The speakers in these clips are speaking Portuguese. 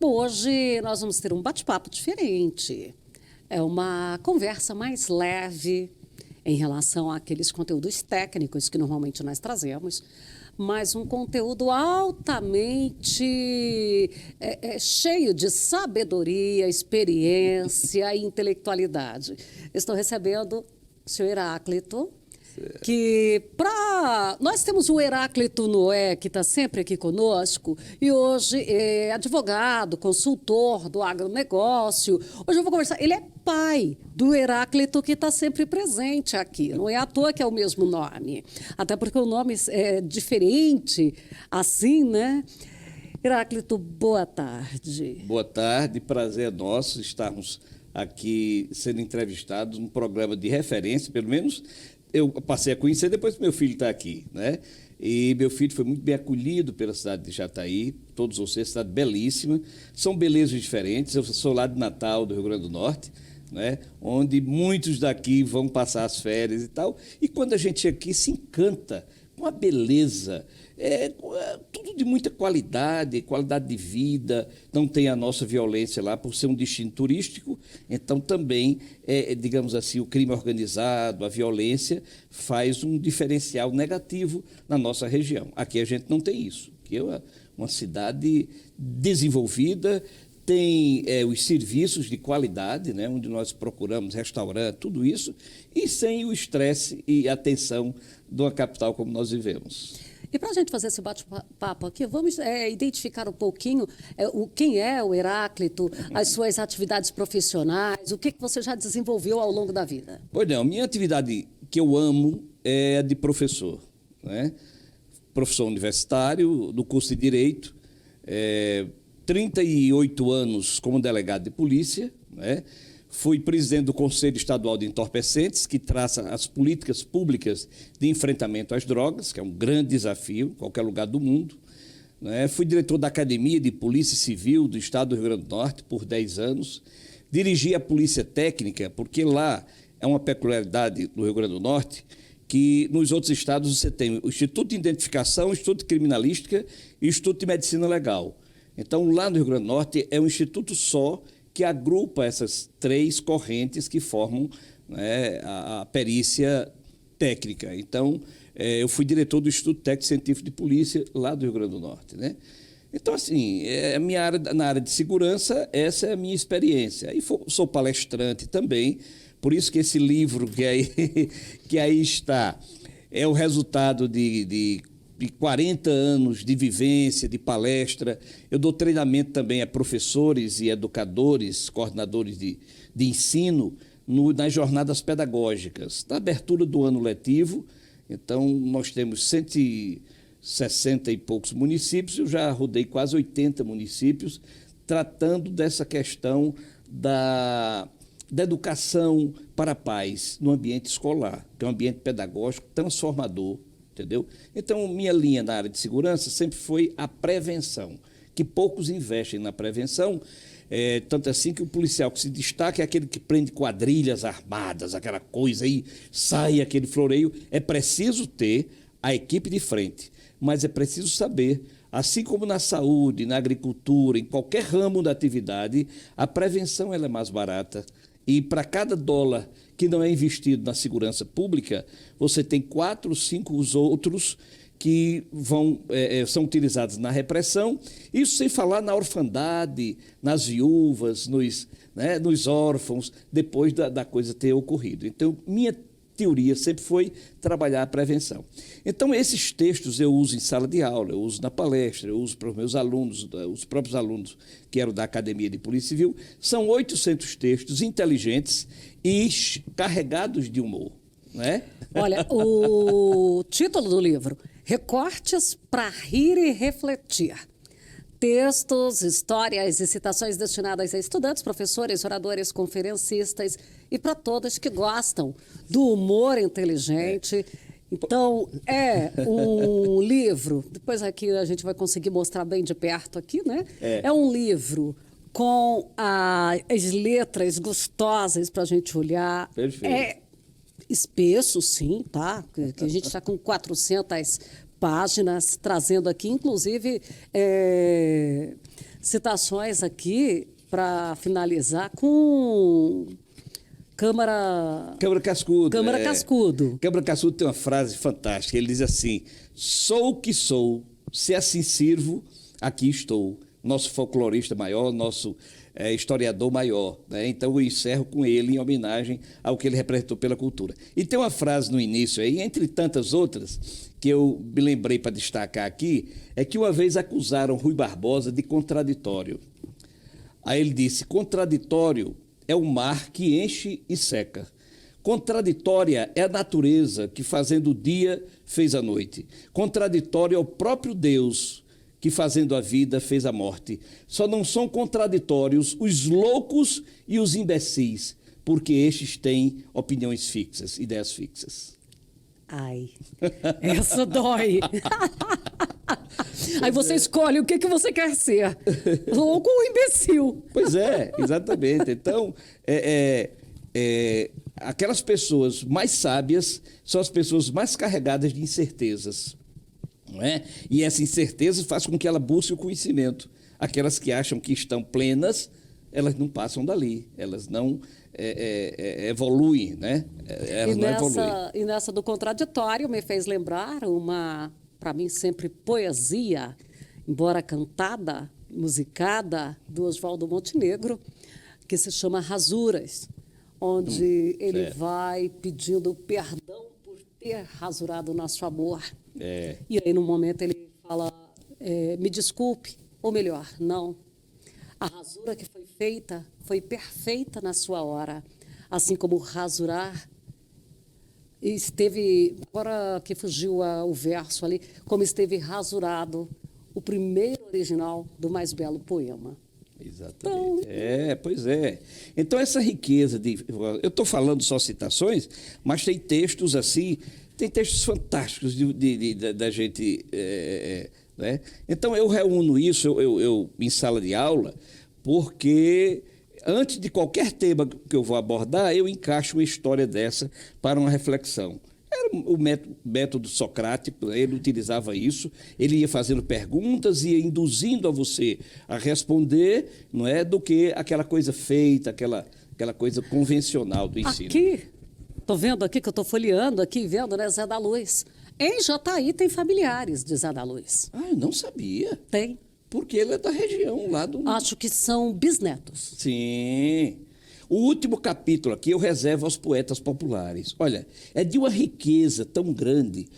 Hoje nós vamos ter um bate-papo diferente. É uma conversa mais leve em relação àqueles conteúdos técnicos que normalmente nós trazemos, mas um conteúdo altamente cheio de sabedoria, experiência e intelectualidade. Estou recebendo o senhor Heráclito, que nós temos o Heráclito Noé, que está sempre aqui conosco, e hoje é advogado, consultor do agronegócio. Hoje eu vou conversar, ele é pai do Heráclito, que está sempre presente aqui, não é à toa que é o mesmo nome, até porque o nome é diferente, assim, né? Heráclito, boa tarde. Boa tarde, prazer é nosso estarmos aqui sendo entrevistados num programa de referência, pelo menos eu passei a conhecer depois que meu filho está aqui, né? E meu filho foi muito bem acolhido pela cidade de Jataí, todos vocês, cidade belíssima, são belezas diferentes. Eu sou lá de Natal, do Rio Grande do Norte, né? Onde muitos daqui vão passar as férias e tal, e quando a gente aqui se encanta com a beleza, tudo de muita qualidade de vida, não tem a nossa violência lá por ser um destino turístico, então também, digamos assim, o crime organizado, a violência faz um diferencial negativo na nossa região. Aqui a gente não tem isso, aqui é uma cidade desenvolvida, tem os serviços de qualidade, né, onde nós procuramos restaurante, tudo isso, e sem o estresse e a tensão de uma capital como nós vivemos. E para a gente fazer esse bate-papo aqui, vamos identificar um pouquinho quem é o Heráclito, as suas atividades profissionais, o que você já desenvolveu ao longo da vida. Pois não, minha atividade que eu amo é a de professor, né? Professor universitário, do curso de Direito, 38 anos como delegado de polícia, né? Fui presidente do Conselho Estadual de Entorpecentes, que traça as políticas públicas de enfrentamento às drogas, que é um grande desafio em qualquer lugar do mundo, né? Fui diretor da Academia de Polícia Civil do Estado do Rio Grande do Norte por 10 anos. Dirigi a Polícia Técnica, porque lá é uma peculiaridade do Rio Grande do Norte, que nos outros estados você tem o Instituto de Identificação, o Instituto de Criminalística e o Instituto de Medicina Legal. Então, lá no Rio Grande do Norte, é um instituto só que agrupa essas três correntes que formam, né, a perícia técnica. Então, eu fui diretor do Instituto Técnico Científico de Polícia lá do Rio Grande do Norte, né? Então, assim, na área de segurança, essa é a minha experiência. E sou palestrante também, por isso que esse livro que aí está é o resultado de 40 anos de vivência, de palestra. Eu dou treinamento também a professores e educadores, coordenadores de ensino, nas jornadas pedagógicas. Na abertura do ano letivo, então nós temos 160 e poucos municípios, eu já rodei quase 80 municípios, tratando dessa questão da educação para a paz no ambiente escolar, que é um ambiente pedagógico transformador. Entendeu? Então, minha linha na área de segurança sempre foi a prevenção, que poucos investem na prevenção, tanto assim que o policial que se destaca é aquele que prende quadrilhas armadas, aquela coisa aí, sai aquele floreio. É preciso ter a equipe de frente, mas é preciso saber, assim como na saúde, na agricultura, em qualquer ramo da atividade, a prevenção ela é mais barata. E para cada dólar que não é investido na segurança pública, você tem 4 ou 5 os outros que são utilizados na repressão, isso sem falar na orfandade, nas viúvas, nos órfãos, depois da coisa ter ocorrido. Então, minha teoria sempre foi trabalhar a prevenção. Então, esses textos eu uso em sala de aula, eu uso na palestra, eu uso para os meus alunos, os próprios alunos que eram da Academia de Polícia Civil. São 800 textos inteligentes e carregados de humor, né? Olha, o título do livro, Recortes para Rir e Refletir. Textos, histórias e citações destinadas a estudantes, professores, oradores, conferencistas e para todos que gostam do humor inteligente. Então, é um livro, depois aqui a gente vai conseguir mostrar bem de perto aqui, né? É um livro com as letras gostosas para a gente olhar. Perfeito. É espesso, sim, tá? Que a gente está com 400 páginas, trazendo aqui, inclusive, citações aqui para finalizar com Câmara Cascudo. Câmara Cascudo. Câmara Cascudo tem uma frase fantástica. Ele diz assim: sou o que sou, se assim sirvo, aqui estou. Nosso folclorista maior, nosso historiador maior. Né? Então eu encerro com ele em homenagem ao que ele representou pela cultura. E tem uma frase no início aí, entre tantas outras, que eu me lembrei para destacar aqui, é que uma vez acusaram Rui Barbosa de contraditório. Aí ele disse: contraditório é o mar que enche e seca. Contraditória é a natureza que, fazendo o dia, fez a noite. Contraditório é o próprio Deus que, fazendo a vida, fez a morte. Só não são contraditórios os loucos e os imbecis, porque estes têm opiniões fixas, ideias fixas. Ai, essa dói. Aí você escolhe o que você quer ser, louco ou imbecil. Pois é, exatamente. Então, aquelas pessoas mais sábias são as pessoas mais carregadas de incertezas. Não é? E essa incerteza faz com que ela busque o conhecimento. Aquelas que acham que estão plenas, elas não passam dali, elas não evoluem, né? Elas não evoluem. E nessa do contraditório me fez lembrar uma, para mim, sempre poesia, embora cantada, musicada, do Oswaldo Montenegro, que se chama Rasuras, onde ele vai pedindo perdão por ter rasurado nosso amor. E aí, no momento, ele fala, me desculpe, ou melhor, não. A rasura que foi feita foi perfeita na sua hora, assim como rasurar esteve, agora que fugiu o verso ali, como esteve rasurado o primeiro original do mais belo poema. Exatamente. Então, pois é. Então, essa riqueza de... Eu estou falando só citações, mas tem textos assim, tem textos fantásticos da gente... né? Então, eu reúno isso eu em sala de aula, porque antes de qualquer tema que eu vou abordar, eu encaixo uma história dessa para uma reflexão. Era o método socrático, ele utilizava isso, ele ia fazendo perguntas, ia induzindo a você a responder, não é, do que aquela coisa feita, aquela coisa convencional do ensino. Aqui, estou vendo aqui, que eu estou folheando aqui, vendo, né, Zé da Luz. Em Jataí tem familiares de Zé da Luz. Ah, eu não sabia. Tem. Porque ele é da região lá do... Acho que são bisnetos. Sim. O último capítulo aqui eu reservo aos poetas populares. Olha, é de uma riqueza tão grande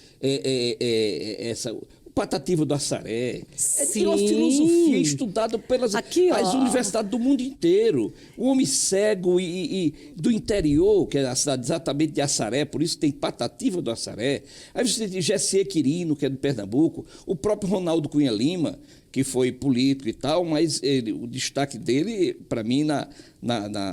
o Patativa do Assaré. É de uma filosofia estudada pelas as universidades do mundo inteiro. O homem cego e do interior, que é a cidade exatamente de Assaré, por isso tem Patativa do Assaré. Aí você tem Jessé Quirino, que é de Pernambuco, o próprio Ronaldo Cunha Lima, que foi político e tal, mas o destaque dele, para mim,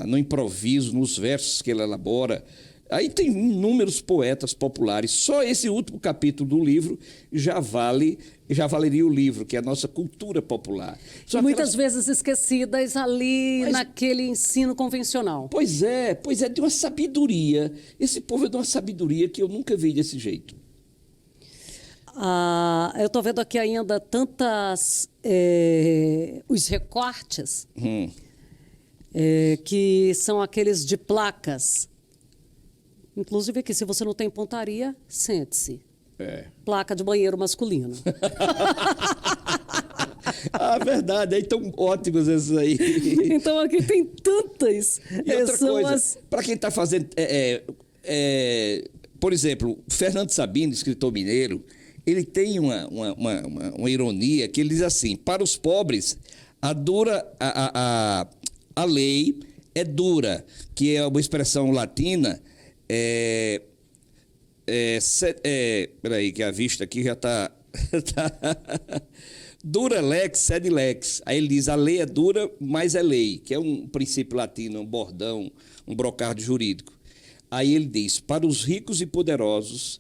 no improviso, nos versos que ele elabora. Aí tem inúmeros poetas populares. Só esse último capítulo do livro já valeria o livro, que é a nossa cultura popular. Muitas vezes esquecidas ali naquele ensino convencional. Pois é, de uma sabedoria. Esse povo é de uma sabedoria que eu nunca vi desse jeito. Eu estou vendo aqui ainda os recortes, que são aqueles de placas. Inclusive aqui, se você não tem pontaria, sente-se. Placa de banheiro masculino. Verdade, aí estão ótimos esses aí. Então aqui tem tantas. E outra coisa, para quem está fazendo... por exemplo, Fernando Sabino, escritor mineiro, ele tem uma ironia que ele diz assim: para os pobres, a lei é dura, que é uma expressão latina. Peraí, que a vista aqui já está. Dura lex, sed lex. Aí ele diz: a lei é dura, mas é lei, que é um princípio latino, um bordão, um brocardo jurídico. Aí ele diz: para os ricos e poderosos,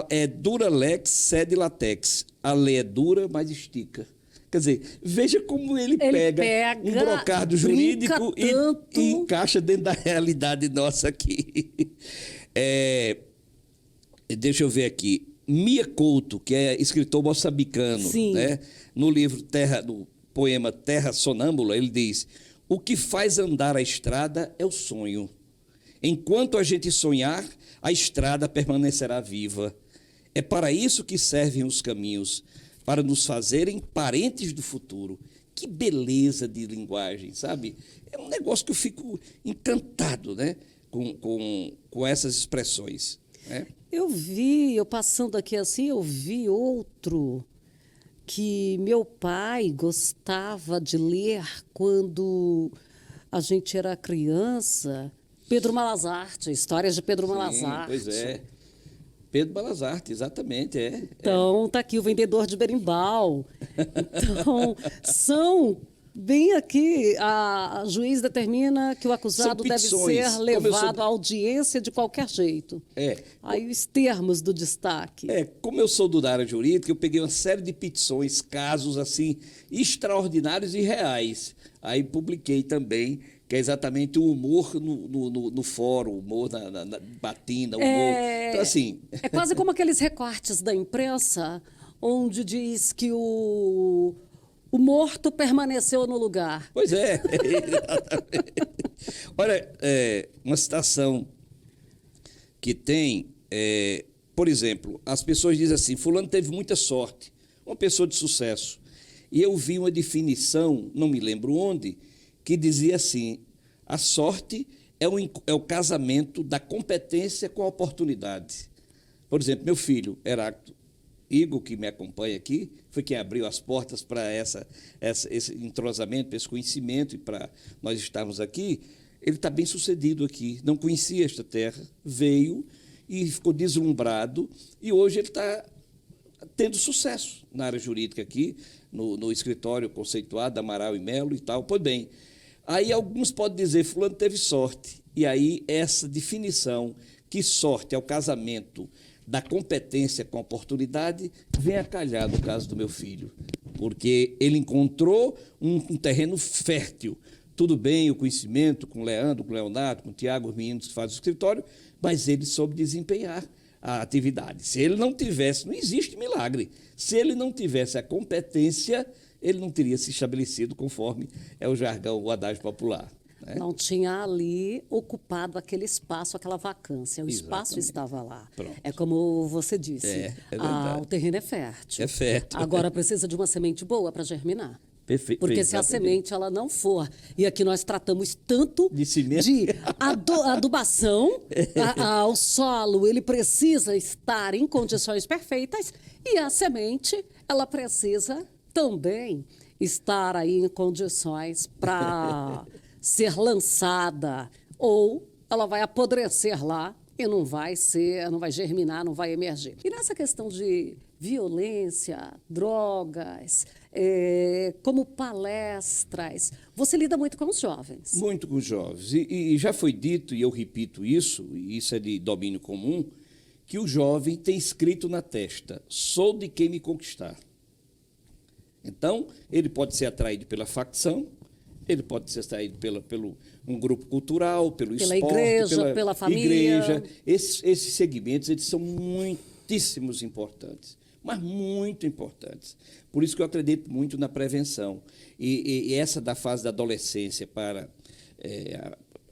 é dura lex, sed latex. A lei é dura, mas estica. Quer dizer, veja como ele pega um brocardo jurídico e encaixa dentro da realidade nossa aqui. Deixa eu ver aqui. Mia Couto, que é escritor moçambicano, né? No livro poema Terra Sonâmbula, ele diz: o que faz andar a estrada é o sonho. Enquanto a gente sonhar, a estrada permanecerá viva. É para isso que servem os caminhos, para nos fazerem parentes do futuro. Que beleza de linguagem, sabe? É um negócio que eu fico encantado, né, com essas expressões, né? Eu passando aqui assim, eu vi outro que meu pai gostava de ler quando a gente era criança. Pedro Malazarte, histórias de Pedro Sim, Malazarte. pois é. Pedro Malazarte, exatamente, Então, está aqui o vendedor de berimbau. Então, são bem aqui, a juiz determina que o acusado deve ficções. ser levado à audiência de qualquer jeito. Aí os termos do destaque. Como eu sou da área jurídica, eu peguei uma série de petições, casos assim, extraordinários e reais. Aí publiquei também, que é exatamente o humor no fórum, o humor na batina, o humor. Então, assim. É quase como aqueles recortes da imprensa, onde diz que o morto permaneceu no lugar. Pois é, exatamente. Olha, uma citação que tem, por exemplo, as pessoas dizem assim: fulano teve muita sorte, uma pessoa de sucesso. E eu vi uma definição, não me lembro onde, que dizia assim: a sorte é o casamento da competência com a oportunidade. Por exemplo, meu filho, Heráclito Igor, que me acompanha aqui, foi quem abriu as portas para esse entrosamento, para esse conhecimento e para nós estarmos aqui. Ele está bem sucedido aqui, não conhecia esta terra, veio e ficou deslumbrado, e hoje ele está tendo sucesso na área jurídica aqui, no escritório conceituado da Amaral e Melo e tal. Pois bem, aí alguns podem dizer: fulano teve sorte, e aí essa definição, que sorte é o casamento da competência com a oportunidade, vem a calhar no caso do meu filho, porque ele encontrou um terreno fértil. Tudo bem, o conhecimento com o Leandro, com o Leonardo, com o Tiago, os meninos que fazem o escritório, mas ele soube desempenhar a atividade. Se ele não tivesse, não existe milagre, se ele não tivesse a competência, ele não teria se estabelecido conforme é o jargão, o adágio popular. Não tinha ali ocupado aquele espaço, aquela vacância. O espaço estava lá. Pronto. É como você disse, o terreno é fértil. É fértil. Agora precisa de uma semente boa para germinar. Perfeito. Porque se a semente ela não for, e aqui nós tratamos tanto de adubação, o solo ele precisa estar em condições perfeitas, e a semente ela precisa também estar aí em condições para ser lançada, ou ela vai apodrecer lá e não vai germinar, não vai emergir. E nessa questão de violência, drogas, como palestras, você lida muito com os jovens. Muito com os jovens. E já foi dito, e eu repito isso, e isso é de domínio comum, que o jovem tem escrito na testa: sou de quem me conquistar. Então, ele pode ser atraído pela facção, ele pode ser atraído pelo um grupo cultural, pela esporte, igreja, pela família. Esses segmentos, eles são muitíssimos importantes, mas muito importantes. Por isso que eu acredito muito na prevenção. E essa da fase da adolescência para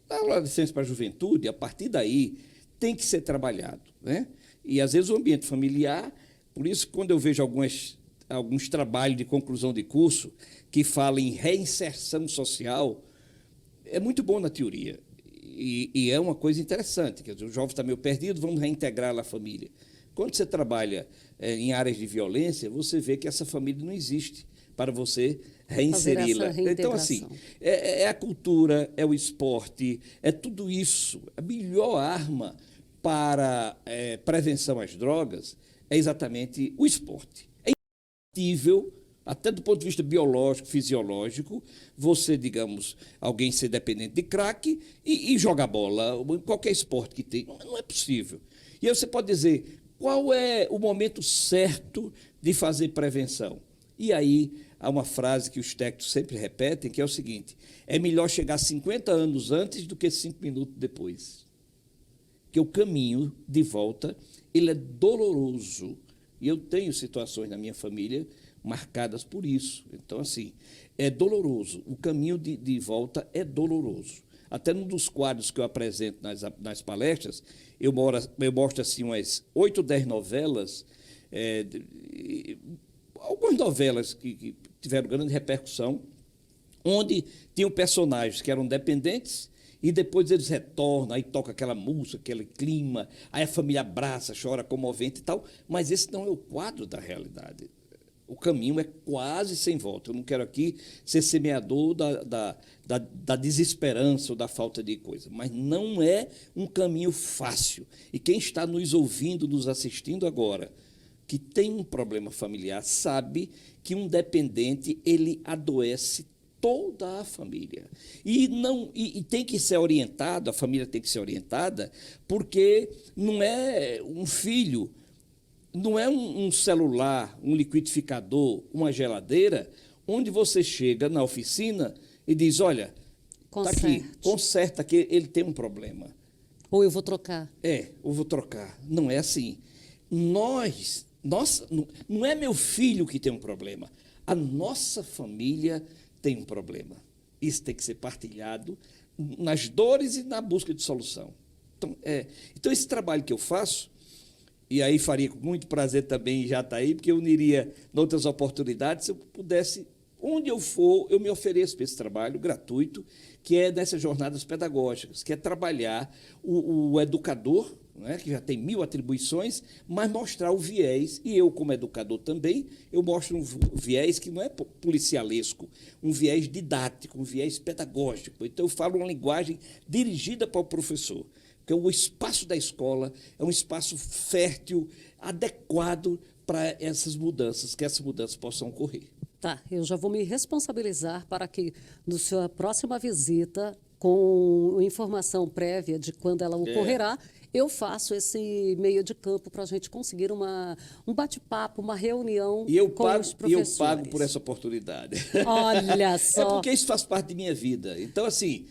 a adolescência para a juventude, a partir daí, tem que ser trabalhado, né? E, às vezes, o ambiente familiar, por isso, quando eu vejo alguns trabalhos de conclusão de curso que falam em reinserção social, é muito bom na teoria. E é uma coisa interessante. Quer dizer, o jovem está meio perdido, vamos reintegrar a família. Quando você trabalha em áreas de violência, você vê que essa família não existe para você reinseri-la. Então, assim, é a cultura, é o esporte, é tudo isso. A melhor arma para prevenção às drogas é exatamente o esporte. É impossível, até do ponto de vista biológico, fisiológico, você, digamos, alguém ser dependente de crack e jogar bola, qualquer esporte que tem. Não é possível. E aí você pode dizer: qual é o momento certo de fazer prevenção? E aí há uma frase que os técnicos sempre repetem, que é o seguinte: é melhor chegar 50 anos antes do que 5 minutos depois. Porque o caminho de volta, ele é doloroso. E eu tenho situações na minha família marcadas por isso. Então, assim, é doloroso. O caminho de volta é doloroso. Até num dos quadros que eu apresento nas palestras, eu mostro assim, umas 8, 10 novelas, algumas novelas que tiveram grande repercussão, onde tinham personagens que eram dependentes e depois eles retornam, aí toca aquela música, aquele clima, aí a família abraça, chora comovente e tal, mas esse não é o quadro da realidade. O caminho é quase sem volta. Eu não quero aqui ser semeador da desesperança ou da falta de coisa, mas não é um caminho fácil. E quem está nos ouvindo, nos assistindo agora, que tem um problema familiar, sabe que um dependente, ele adoece toda a família. E tem que ser orientado, a família tem que ser orientada, porque não é um filho, não é um celular, um liquidificador, uma geladeira, onde você chega na oficina e diz, olha, está aqui, conserta que ele tem um problema. Ou eu vou trocar. Eu vou trocar. Não é assim. Não é meu filho que tem um problema. A nossa família tem um problema. Isso tem que ser partilhado nas dores e na busca de solução. Então, esse trabalho que eu faço, e aí faria com muito prazer também em Jataí, porque eu uniria em outras oportunidades, se eu pudesse, onde eu for, eu me ofereço para esse trabalho gratuito, que é dessas jornadas pedagógicas, que é trabalhar o educador, né, que já tem 1000 atribuições, mas mostrar o viés, e eu, como educador também, eu mostro um viés que não é policialesco, um viés didático, um viés pedagógico. Então, eu falo uma linguagem dirigida para o professor, porque o espaço da escola é um espaço fértil, adequado para essas mudanças, que essas mudanças possam ocorrer. Tá, eu já vou me responsabilizar para que, na sua próxima visita, com informação prévia de quando ela ocorrerá, eu faço esse meio de campo para a gente conseguir um bate-papo, uma reunião com os professores. E eu pago por essa oportunidade. Olha só. É porque isso faz parte de minha vida. Então, assim,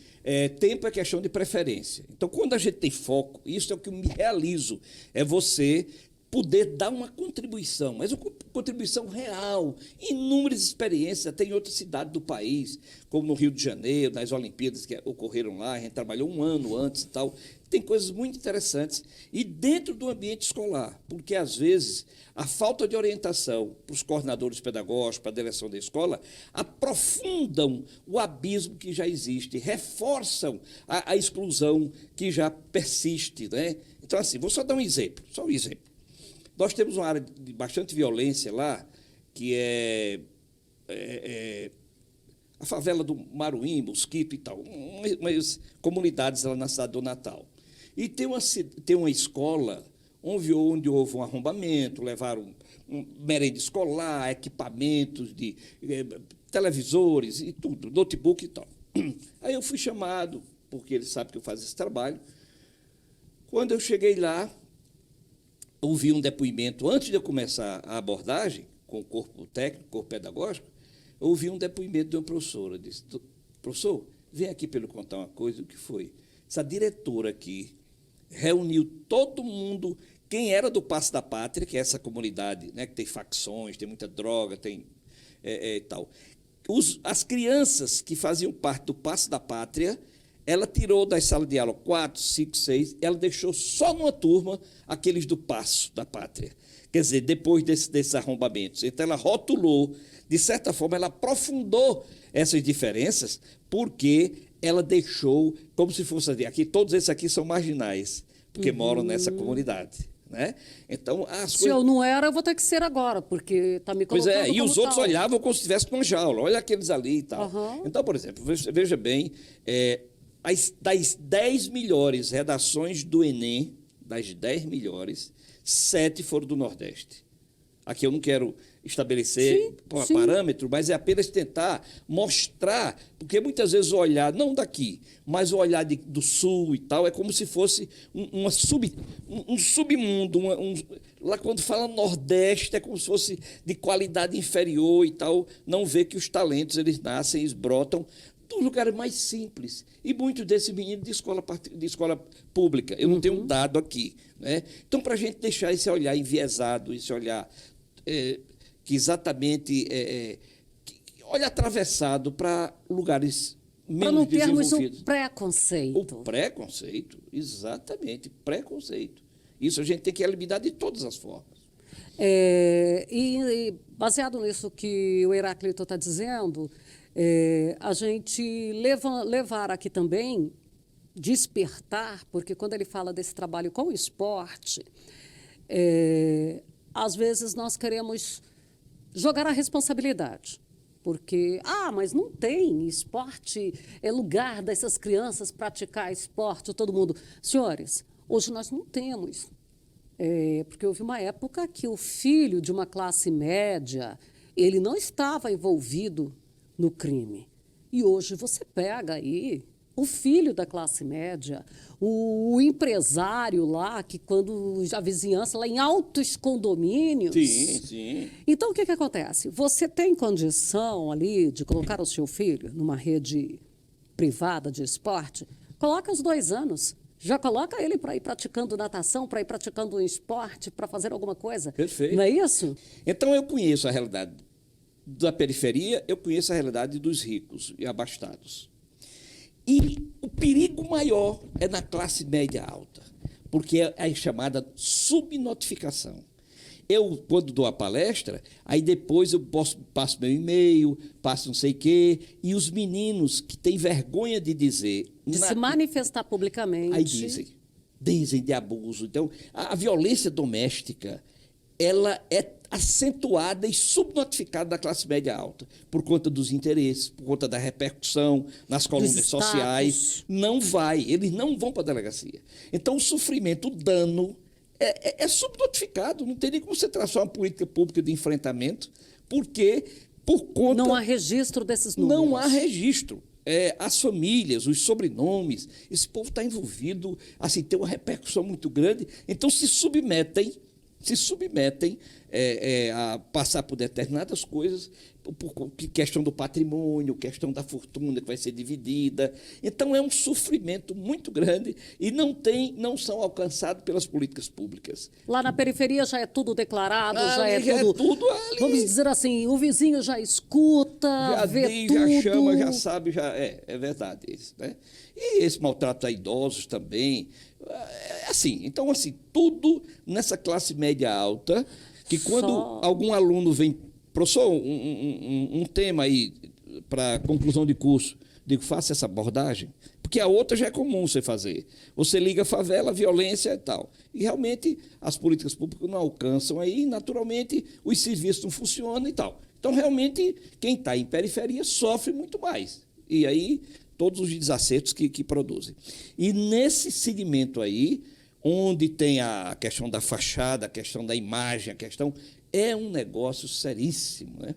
tempo é questão de preferência. Então, quando a gente tem foco, isso é o que eu me realizo, é você poder dar uma contribuição, mas uma contribuição real, inúmeras experiências, até em outras cidades do país, como no Rio de Janeiro, nas Olimpíadas que ocorreram lá, a gente trabalhou um ano antes e tal. Tem coisas muito interessantes. E dentro do ambiente escolar, porque, às vezes, a falta de orientação para os coordenadores pedagógicos, para a direção da escola, aprofundam o abismo que já existe, reforçam a exclusão que já persiste, né? Então, assim, vou só dar um exemplo, só um exemplo. Nós temos uma área de bastante violência lá, que é a favela do Maruim, Mosquito e tal, umas comunidades lá na cidade do Natal. E tem uma escola onde houve um arrombamento, levaram merenda escolar, equipamentos de televisores e tudo, notebook e tal. Aí eu fui chamado, porque ele sabe que eu faço esse trabalho. Quando eu cheguei lá, ouvi um depoimento, antes de eu começar a abordagem, com o corpo técnico, corpo pedagógico, eu ouvi um depoimento de uma professora. Disse, professor, vem aqui para eu contar uma coisa. O que foi? Essa diretora aqui reuniu todo mundo, quem era do Passo da Pátria, que é essa comunidade, né, que tem facções, tem muita droga, tem tal. As crianças que faziam parte do Passo da Pátria, ela tirou das salas de aula 4, 5, 6, ela deixou só numa turma aqueles do Passo da Pátria. Quer dizer, depois desses arrombamentos. Então, ela rotulou, de certa forma, ela aprofundou essas diferenças, porque ela deixou, como se fosse aqui, todos esses aqui são marginais, porque moram nessa comunidade. Né? Então, se eu não era, eu vou ter que ser agora, porque está me colocando Pois é, e os outros tal. olhavam como se estivesse numa jaula, olha aqueles ali e tal. Então, por exemplo, veja bem, das 10 melhores redações do Enem, das 10 melhores, 7 foram do Nordeste. Aqui eu não quero estabelecer parâmetro, mas é apenas tentar mostrar, porque muitas vezes o olhar, não daqui, mas o olhar do Sul e tal, é como se fosse um submundo. Lá quando fala Nordeste, é como se fosse de qualidade inferior e tal, não vê que os talentos, eles nascem, eles brotam dos lugares mais simples. E muitos desses meninos de escola pública. Eu não tenho um dado aqui. Né? Então, para a gente deixar esse olhar enviesado, esse olhar que exatamente... olha, atravessado para lugares Para menos não termos desenvolvidos. um preconceito. O preconceito, exatamente, preconceito. Isso a gente tem que eliminar de todas as formas. E baseado nisso que o Heráclito está dizendo, a gente levar aqui também, despertar, porque quando ele fala desse trabalho com o esporte, às vezes nós queremos jogar a responsabilidade. Porque, mas não tem esporte, é lugar dessas crianças praticar esporte, todo mundo. Senhores, hoje nós não temos. Porque houve uma época que o filho de uma classe média, ele não estava envolvido no crime. E hoje você pega aí o filho da classe média, o empresário lá, que quando a vizinhança, lá em altos condomínios. Sim, sim. Então, o que acontece? Você tem condição ali de colocar o seu filho numa rede privada de esporte? Coloca os 2 anos. Já coloca ele para ir praticando natação, para ir praticando um esporte, para fazer alguma coisa. Perfeito. Não é isso? Então, eu conheço a realidade da periferia, eu conheço a realidade dos ricos e abastados. E o perigo maior é na classe média alta, porque é a chamada subnotificação. Eu, quando dou a palestra, aí depois eu passo meu e-mail, passo não sei o quê, e os meninos que têm vergonha de dizer... De se manifestar publicamente. Aí dizem de abuso. Então, a violência doméstica, ela é acentuada e subnotificada da classe média alta, por conta dos interesses, por conta da repercussão nas colunas sociais. Eles não vão para a delegacia. Então, o sofrimento, o dano, é subnotificado, não tem nem como você traçar uma política pública de enfrentamento, porque, por conta... Não há registro desses números. Não há registro. As famílias, os sobrenomes, esse povo está envolvido, assim, tem uma repercussão muito grande, então se submetem a passar por determinadas coisas, por questão do patrimônio, questão da fortuna que vai ser dividida. Então, é um sofrimento muito grande e não são alcançados pelas políticas públicas. Lá na periferia já é tudo declarado, já é tudo ali. Vamos dizer assim, o vizinho já escuta, vê tudo. Já chama, já sabe, é verdade isso, né? E esse maltrato a idosos também. Então, tudo nessa classe média alta, que quando algum aluno vem, professor, um tema aí para conclusão de curso, digo, faça essa abordagem, porque a outra já é comum você fazer. Você liga a favela, violência e tal. E realmente as políticas públicas não alcançam aí, naturalmente os serviços não funcionam e tal. Então, realmente, quem está em periferia sofre muito mais. E aí, todos os desacertos que produzem. E nesse segmento aí, onde tem a questão da fachada, a questão da imagem, é um negócio seríssimo, né?